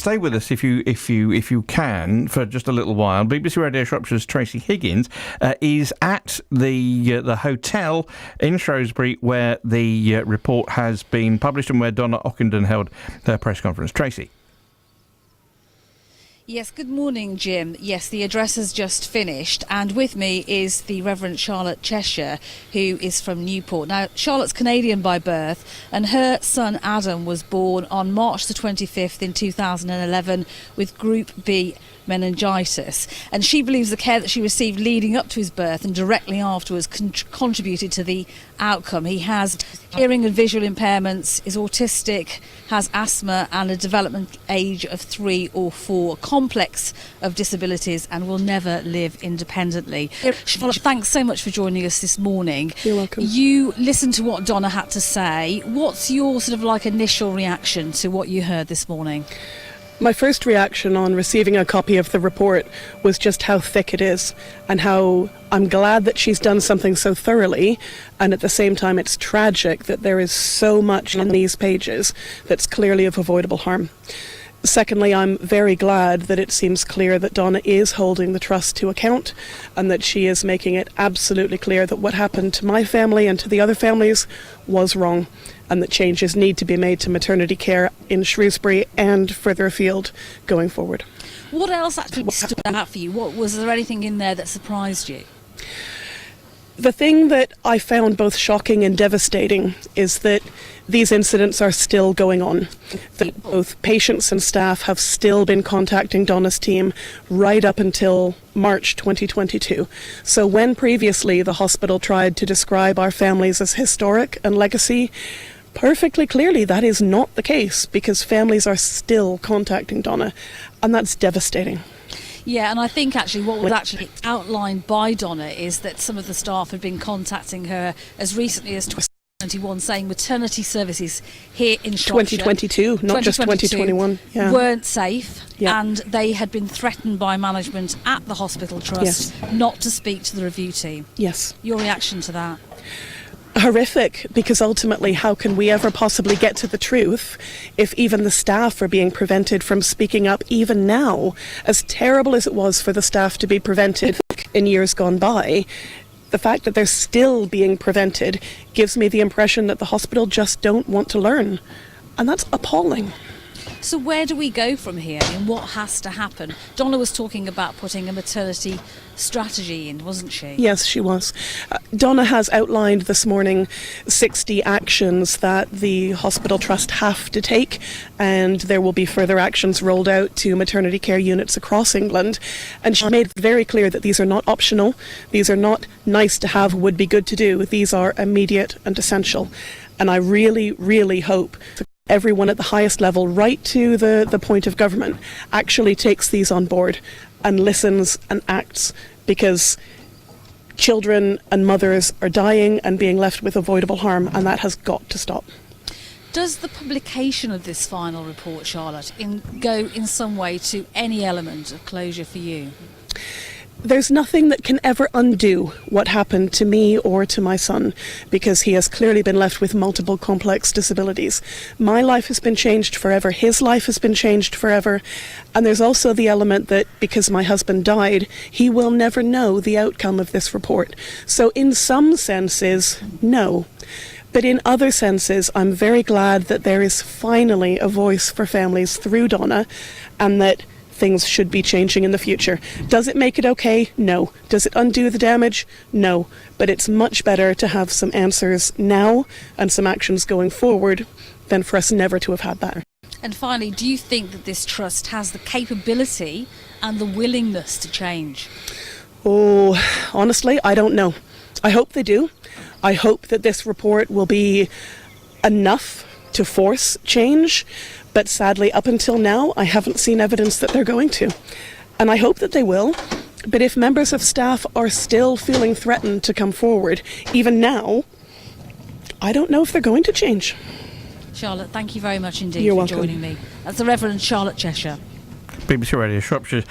stay with us if you can for just a little while. BBC Radio Shropshire's Tracy Higgins is at the hotel in Shrewsbury where the report has been published and where Donna Ockenden held her press conference. Tracy. Yes, good morning, Jim. Yes, the address has just finished, and with me is the Reverend Charlotte Cheshire, who is from Newport. Now, Charlotte's Canadian by birth, and her son Adam was born on March the 25th in 2011 with Group B meningitis, and she believes the care that she received leading up to his birth and directly afterwards contributed to the outcome. He has hearing and visual impairments, is autistic, has asthma and a development age of 3 or 4, a complex of disabilities, and will never live independently. Thanks so much for joining us this morning. You're welcome. You listened to what Donna had to say. What's your sort of like initial reaction to what you heard this morning? My first reaction on receiving a copy of the report was just how thick it is and how I'm glad that she's done something so thoroughly, and at the same time it's tragic that there is so much in these pages that's clearly of avoidable harm. Secondly, I'm very glad that it seems clear that Donna is holding the trust to account and that she is making it absolutely clear that what happened to my family and to the other families was wrong, and that changes need to be made to maternity care in Shrewsbury and further afield going forward. What else actually stood out for you? Was there anything in there that surprised you? The thing that I found both shocking and devastating is that these incidents are still going on. That both patients and staff have still been contacting Donna's team right up until March 2022. So when previously the hospital tried to describe our families as historic and legacy, perfectly clearly that is not the case, because families are still contacting Donna, and that's devastating. Yeah, and I think actually what was actually outlined by Donna is that some of the staff had been contacting her as recently as 2021 saying maternity services here in Shropshire 2022, not just 2021, weren't safe, and they had been threatened by management at the hospital trust not to speak to the review team. Yes. Your reaction to that? Horrific, because ultimately how can we ever possibly get to the truth if even the staff are being prevented from speaking up even now? As terrible as it was for the staff to be prevented in years gone by, the fact that they're still being prevented gives me the impression that the hospital just don't want to learn, and that's appalling. So where do we go from here, and what has to happen? Donna was talking about putting a maternity strategy in, wasn't she? Yes, she was. Donna has outlined this morning 60 actions that the hospital trust have to take, and there will be further actions rolled out to maternity care units across England. And she made very clear that these are not optional, these are not nice to have, would be good to do, these are immediate and essential. And I really, really hope everyone at the highest level, right to the point of government, actually takes these on board and listens and acts, because children and mothers are dying and being left with avoidable harm, and that has got to stop. Does the publication of this final report, Charlotte, go in some way to any element of closure for you? There's nothing that can ever undo what happened to me or to my son, because he has clearly been left with multiple complex disabilities. My life has been changed forever, his life has been changed forever, and there's also the element that because my husband died, he will never know the outcome of this report. So in some senses, no. But in other senses, I'm very glad that there is finally a voice for families through Donna, and that things should be changing in the future. Does it make it okay? No. Does it undo the damage? No. But it's much better to have some answers now and some actions going forward than for us never to have had that. And finally, do you think that this trust has the capability and the willingness to change? Oh, honestly, I don't know. I hope they do. I hope that this report will be enough to force change. But sadly, up until now, I haven't seen evidence that they're going to. And I hope that they will. But if members of staff are still feeling threatened to come forward, even now, I don't know if they're going to change. Charlotte, thank you very much indeed You're for welcome. joining me. That's the Reverend Charlotte Cheshire. BBC Radio Shropshire